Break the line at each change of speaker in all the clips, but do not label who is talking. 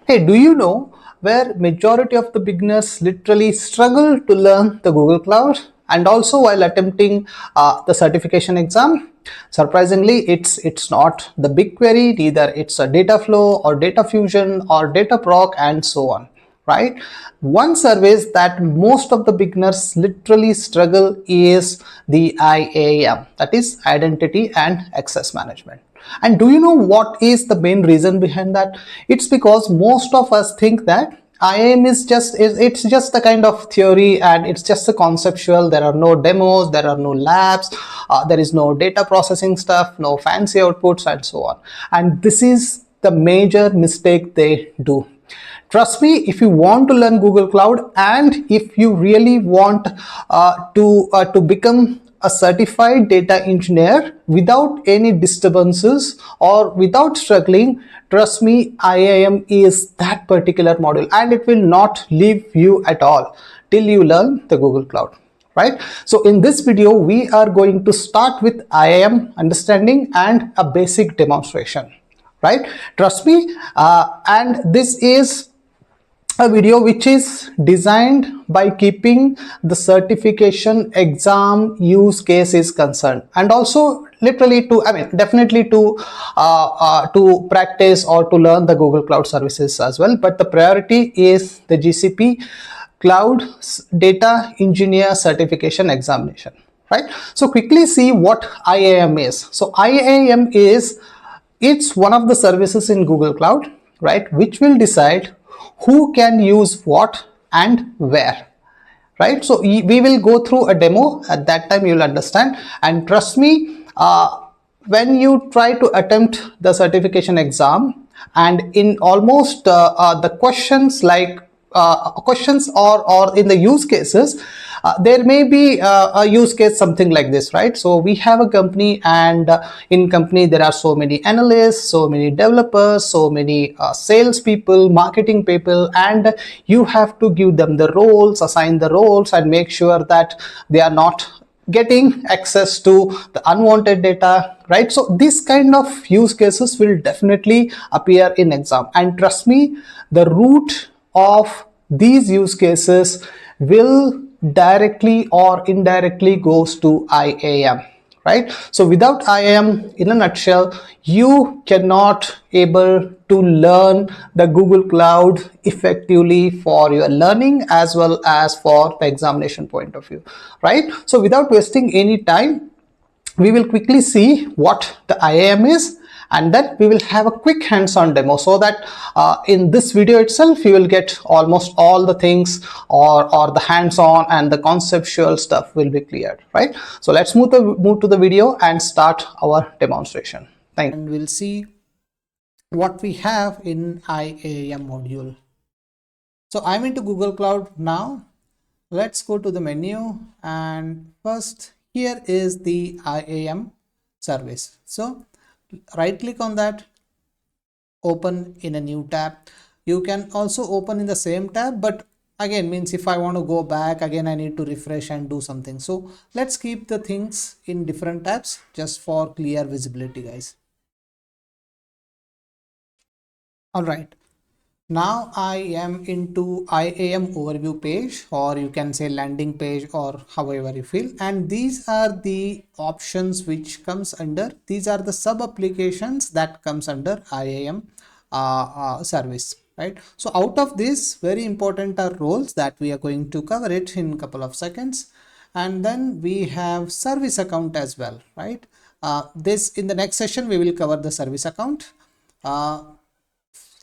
Hey, do you know where majority of the beginners literally struggle to learn the Google Cloud and also while attempting the certification exam? Surprisingly, it's not the BigQuery, neither it's a data flow or data fusion or data proc and so on, right? One service that most of the beginners literally struggle is the IAM, that is identity and access management. And do you know what is the main reason behind that? It's because most of us think that IAM is it's just a kind of theory and it's just a conceptual. There are no demos, there are no labs, there is no data processing stuff, no fancy outputs and so on. And this is the major mistake they do. Trust me, if you want to learn Google Cloud and if you really want to become a certified data engineer without any disturbances or without struggling, trust me, IAM is that particular module and it will not leave you at all till you learn the Google Cloud, right? So in this video, we are going to start with IAM understanding and a basic demonstration, right? Trust me, and this is a video which is designed by keeping the certification exam use case is concerned and also literally to, I mean, definitely to practice or to learn the Google Cloud services as well. But the priority is the GCP Cloud Data Engineer Certification Examination, right? So quickly see what IAM is. So IAM is, it's one of the services in Google Cloud, right, which will decide who can use what and where, right? So we will go through a demo. At that time you'll understand, and trust me, when you try to attempt the certification exam and in almost the questions like questions or in the use cases, there may be a use case something like this, right? So we have a company and in company there are so many analysts, so many developers, so many sales people, marketing people, and you have to give them the roles, assign the roles and make sure that they are not getting access to the unwanted data, right? So this kind of use cases will definitely appear in exam, and trust me, the root of these use cases will directly or indirectly goes to IAM, right? So without IAM, in a nutshell, you cannot able to learn the Google Cloud effectively for your learning as well as for the examination point of view, right? So without wasting any time, we will quickly see what the IAM is, and then we will have a quick hands-on demo so that in this video itself you will get almost all the things or the hands-on and the conceptual stuff will be cleared, right? So let's move to the video and start our demonstration. Thank you. And we'll see what we have in IAM module. So I'm into Google Cloud now. Let's go to the menu, and first here is the IAM service. So right click on that, open in a new tab. You can also open in the same tab, but again means if I want to go back again I need to refresh and do something. So let's keep the things in different tabs just for clear visibility, guys. All right, now I am into IAM overview page, or you can say landing page, or however you feel. And these are the options which comes under, these are the sub applications that comes under IAM service, right? So out of this, very important are roles that we are going to cover it in a couple of seconds. And then we have service account as well, right? This in the next session we will cover the service account.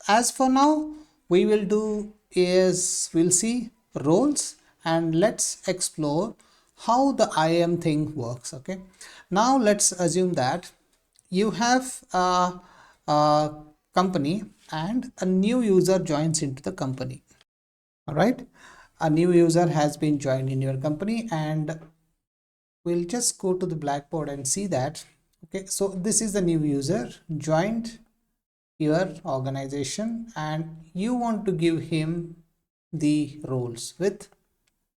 As for now, we will do is we'll see roles, and let's explore how the IAM thing works. Okay, now let's assume that you have a company and a new user joins into the company. All right, a new user has been joined in your company, and we'll just go to the Blackboard and see that. Okay, so this is the new user joined your organization, and you want to give him the roles with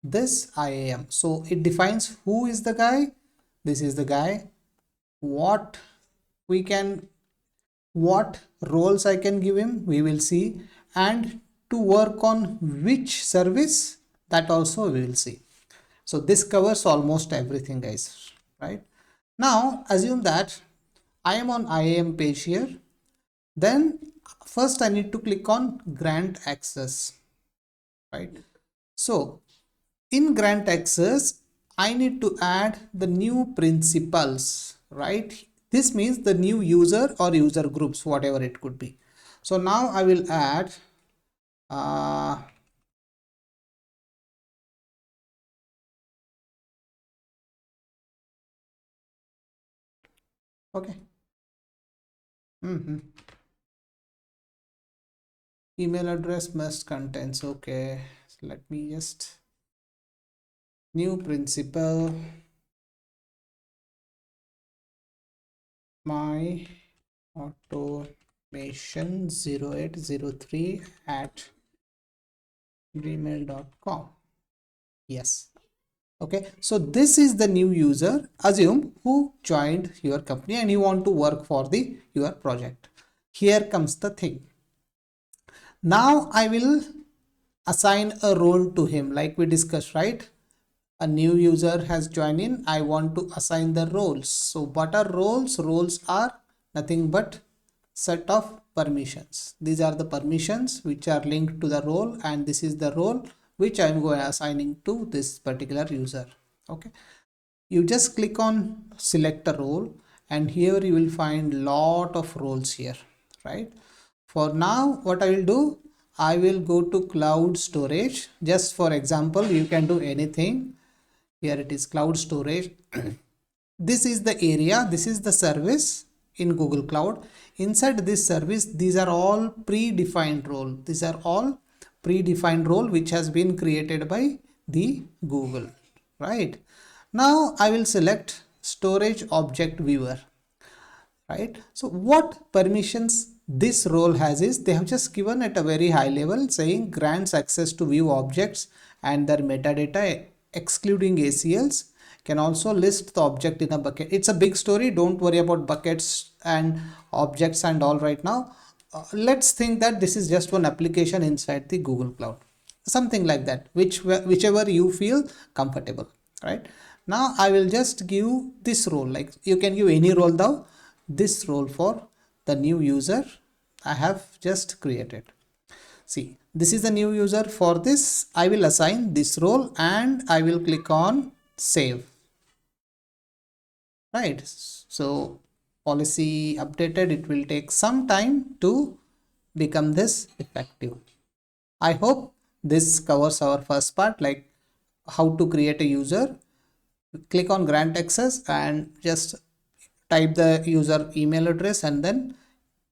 this IAM. So it defines who is the guy, this is the guy, what roles I can give him, we will see, and to work on which service, that also we will see. So this covers almost everything, guys, right? Now assume that I am on IAM page here. Then first I need to click on grant access, right? So in grant access, I need to add the new principals, right? This means the new user or user groups, whatever it could be. So now I will add okay. Email address must contains, okay. So let me just new principal, my automation 0803 at gmail.com. Yes. Okay, so this is the new user, assume, who joined your company and you want to work for the your project. Here comes the thing. Now I will assign a role to him, like we discussed, right? A new user has joined in, I want to assign the roles. So what are roles? Roles are nothing but set of permissions. These are the permissions which are linked to the role, and this is the role which I am going assigning to this particular user. Okay, you just click on select a role, and here you will find lot of roles here, right? For now, what I will do, I will go to cloud storage. Just for example, you can do anything. Here it is cloud storage. This is the area, this is the service in Google Cloud. Inside this service, these are all predefined role. These are all predefined role which has been created by the Google, right? Now I will select storage object viewer, right? So what permissions this role has is, they have just given at a very high level saying grants access to view objects and their metadata excluding ACLs, can also list the object in a bucket. It's a big story, don't worry about buckets and objects and all right now. Let's think that this is just one application inside the Google Cloud, something like that, whichever you feel comfortable, right? Now I will just give this role, like you can give any role though, this role for the new user I have just created. See, this is the new user. For this I will assign this role and I will click on save, right? So policy updated, it will take some time to become this effective. I hope this covers our first part, like how to create a user. Click on grant access and just type the user email address and then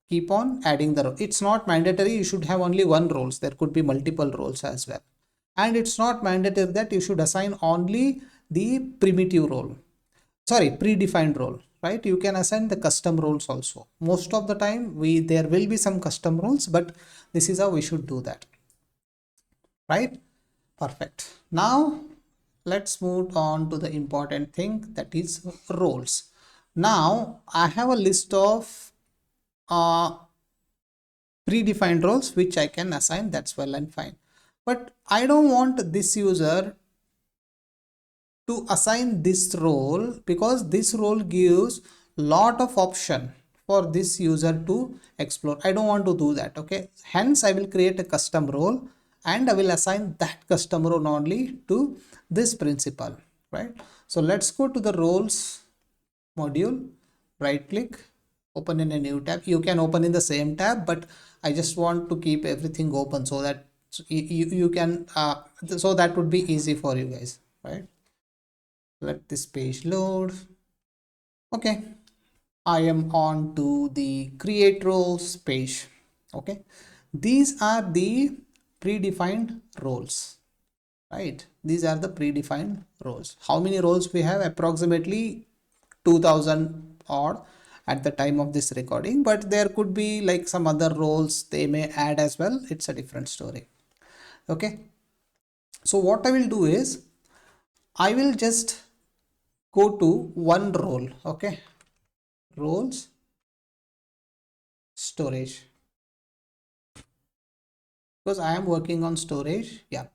keep on adding the role. It's not mandatory you should have only one roles, there could be multiple roles as well. And it's not mandatory that you should assign only the primitive role, sorry, predefined role, right? You can assign the custom roles also. Most of the time there will be some custom roles, but this is how we should do that, right? Perfect. Now let's move on to the important thing, that is roles. Now I have a list of predefined roles which I can assign, that's well and fine, but I don't want this user to assign this role, because this role gives lot of option for this user to explore. I don't want to do that, okay? Hence I will create a custom role and I will assign that custom role only to this principal, right? So let's go to the roles module, right click, open in a new tab. You can open in the same tab, but I just want to keep everything open so that you can so that would be easy for you guys, right? Let this page load. Okay, I am on to the create roles page. Okay, these are the predefined roles, right? These are the predefined roles. How many roles we have? Approximately 2000 odd at the time of this recording, but there could be like some other roles they may add as well. It's a different story. Okay, so what I will do is I will just go to one role. Okay, roles storage. because I am working on storage. Yeah.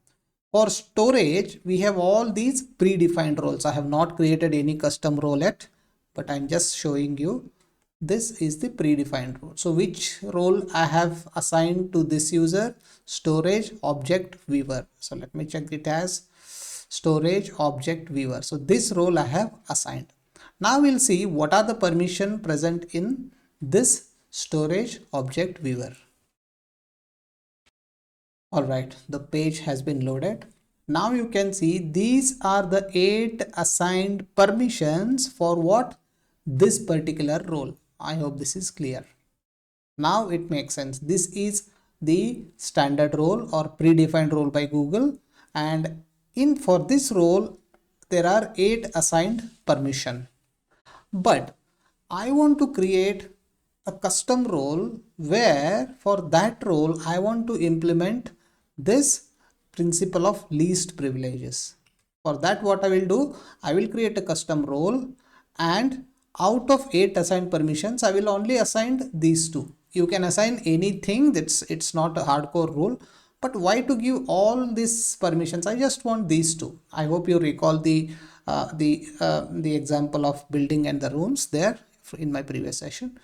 For storage, we have all these predefined roles. I have not created any custom role yet, but I'm just showing you. This is the predefined role. So which role I have assigned to this user? Storage object viewer. So let me check it as storage object viewer. So this role I have assigned. Now we'll see what are the permission present in this storage object viewer. All right, the page has been loaded. Now you can see these are the 8 assigned permissions for what? This particular role. I hope this is clear. Now it makes sense. This is the standard role or predefined role by Google, and in for this role there are 8 assigned permission. But I want to create a custom role where for that role I want to implement this principle of least privileges. For that, what I will do, I will create a custom role, and out of 8 assigned permissions I will only assign these 2. You can assign anything, it's not a hardcore rule, but why to give all these permissions? I just want these 2. I hope you recall the example of building and the rooms there in my previous session.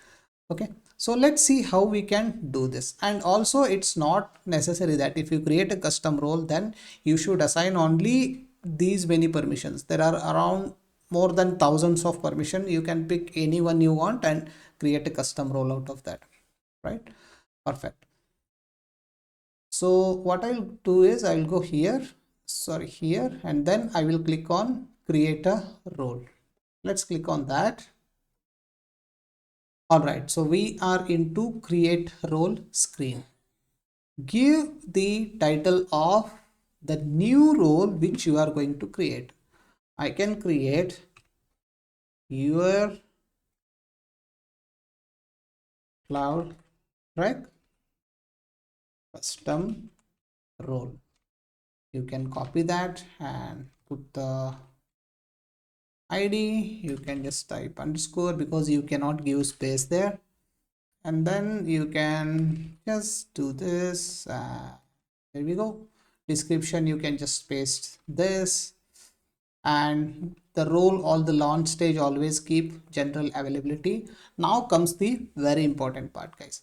Okay, so let's see how we can do this. And also, it's not necessary that if you create a custom role, then you should assign only these many permissions. There are around more than thousands of permission. You can pick any one you want and create a custom role out of that, right? Perfect. So what I'll do is I'll go here, sorry, here, and then I will click on create a role. Let's click on that. All right, so we are into create role screen. Give the title of the new role which you are going to create. I can create your cloud track custom role. You can copy that and put the ID. You can just type underscore because you cannot give space there, and then you can just do this. There we go. Description, you can just paste this, and the role, all the launch stage always keep general availability. Now comes the very important part, guys.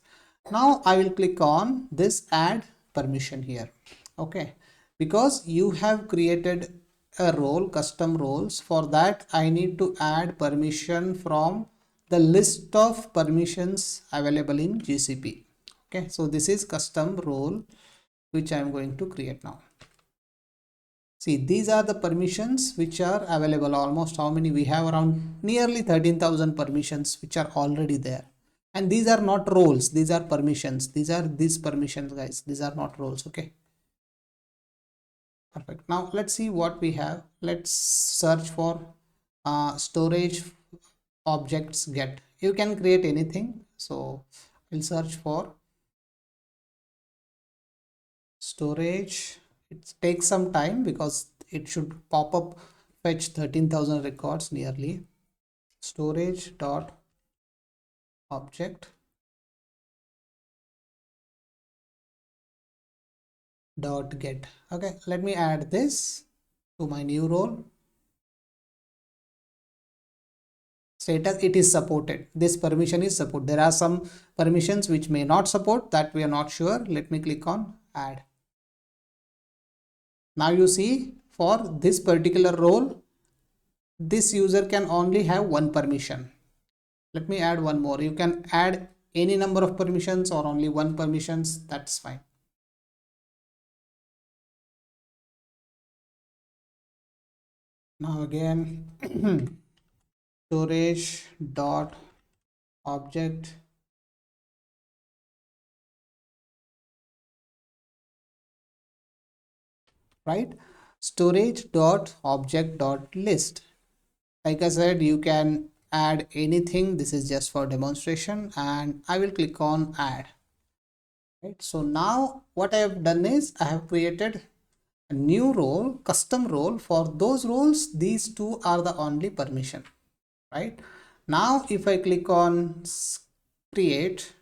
Now I will click on this add permission here. Okay, because you have created a role, custom roles. For that I need to add permission from the list of permissions available in GCP. Okay, so this is custom role which I am going to create now. See, these are the permissions which are available. Almost how many we have? Around nearly 13,000 permissions which are already there. And these are not roles, these are permissions. These are these permissions, guys. These are not roles. Okay, perfect. Now let's see what we have. Let's search for storage objects get. You can create anything. So we'll search for storage. It takes some time because it should pop up fetch 13,000 records nearly. Storage dot object dot get. Okay, let me add this to my new role. Status, it is supported. This permission is support. There are some permissions which may not support, that we are not sure. Let me click on add. Now you see, for this particular role, this user can only have one permission. Let me add one more. You can add any number of permissions or only one permissions, that's fine. Now again, storage dot object right, storage dot object dot list. Like I said, you can add anything. This is just for demonstration, and I will click on add. Right, so now what I have done is I have created a new role, custom role. For those roles, these two are the only permission. Right, now if I click on create,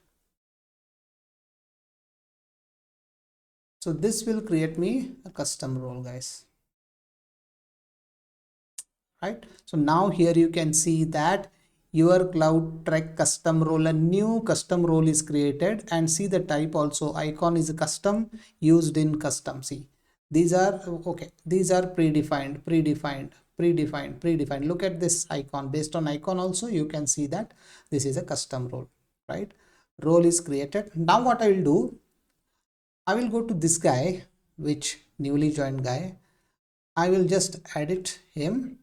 So this will create me a custom role, guys. Right, so now here you can see that your cloud trek custom role, a new custom role is created, and see the type also, icon is custom, used in custom. See, these are okay, these are predefined. Look at this icon. Based on icon also you can see that this is a custom role, right? Role is created. Now what I will do, I will go to this guy, which newly joined guy. I will just edit him.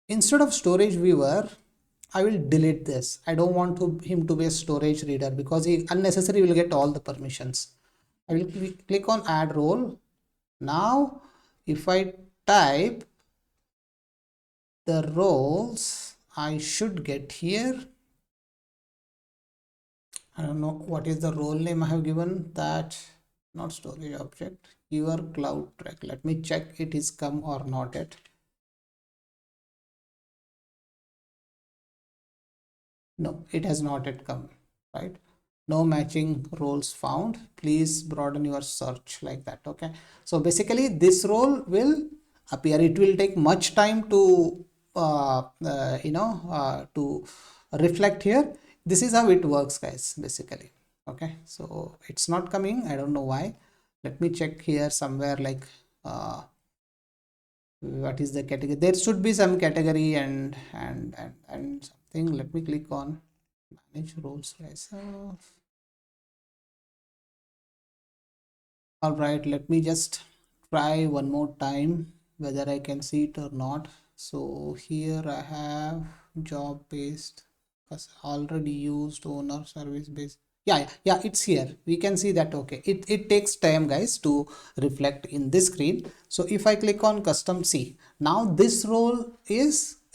Instead of storage viewer, I will delete this. I don't want him to be a storage reader because he unnecessarily will get all the permissions. I will click on add role. Now if I type the roles I should get here, I don't know what is the role name I have given, that not storage object, your cloud track. Let me check it is come or not yet. No, it has not yet come, right? No matching roles found. Please broaden your search, like that. Okay, so basically this role will appear. It will take much time to to reflect here. This is how it works, guys, basically. Okay, so it's not coming. I don't know why. Let me check here somewhere, like what is the category. There should be some category and something. Let me click on manage roles, guys. All right, let me just try one more time whether I can see it or not. So here I have job based, already used, owner, service based. Yeah, it's here. We can see that. Okay, it takes time, guys, to reflect in this screen. So if I click on custom, see, now this role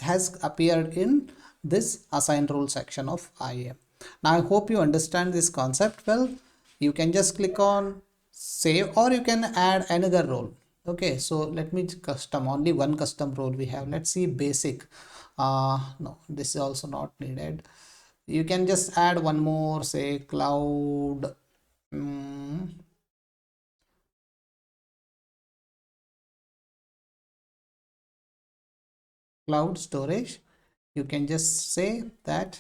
has appeared in this assign role section of IAM. Now I hope you understand this concept well. You can just click on save, or you can add another role. Okay, so let me custom, only one custom role we have. Let's see basic. No, this is also not needed. You can just add one more, say cloud cloud storage. You can just say that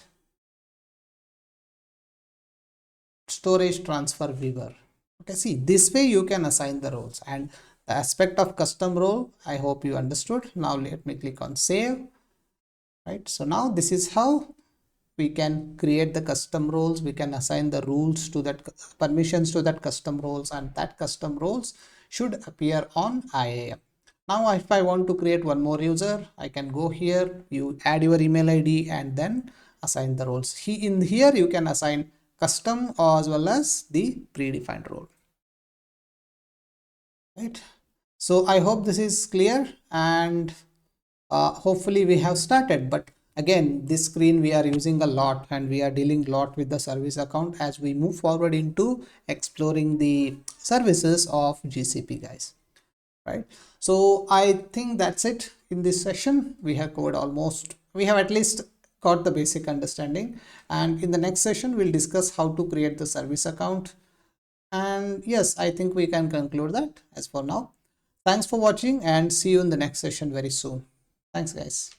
storage transfer viewer. Okay, see, this way you can assign the roles. And the aspect of custom role, I hope you understood. Now let me click on save. Right, so now this is how we can create the custom roles. We can assign the rules to that, permissions to that custom roles, and that custom roles should appear on IAM. Now if I want to create one more user, I can go here, you add your email ID and then assign the roles. In here you can assign custom as well as the predefined role. Right, so I hope this is clear, and hopefully we have started. But again, this screen we are using a lot, and we are dealing a lot with the service account as we move forward into exploring the services of GCP, guys. Right, so I think that's it in this session. We have covered almost, we have at least got the basic understanding, and in the next session we'll discuss how to create the service account. And yes, I think we can conclude that as for now. Thanks for watching, and see you in the next session very soon. Thanks, guys.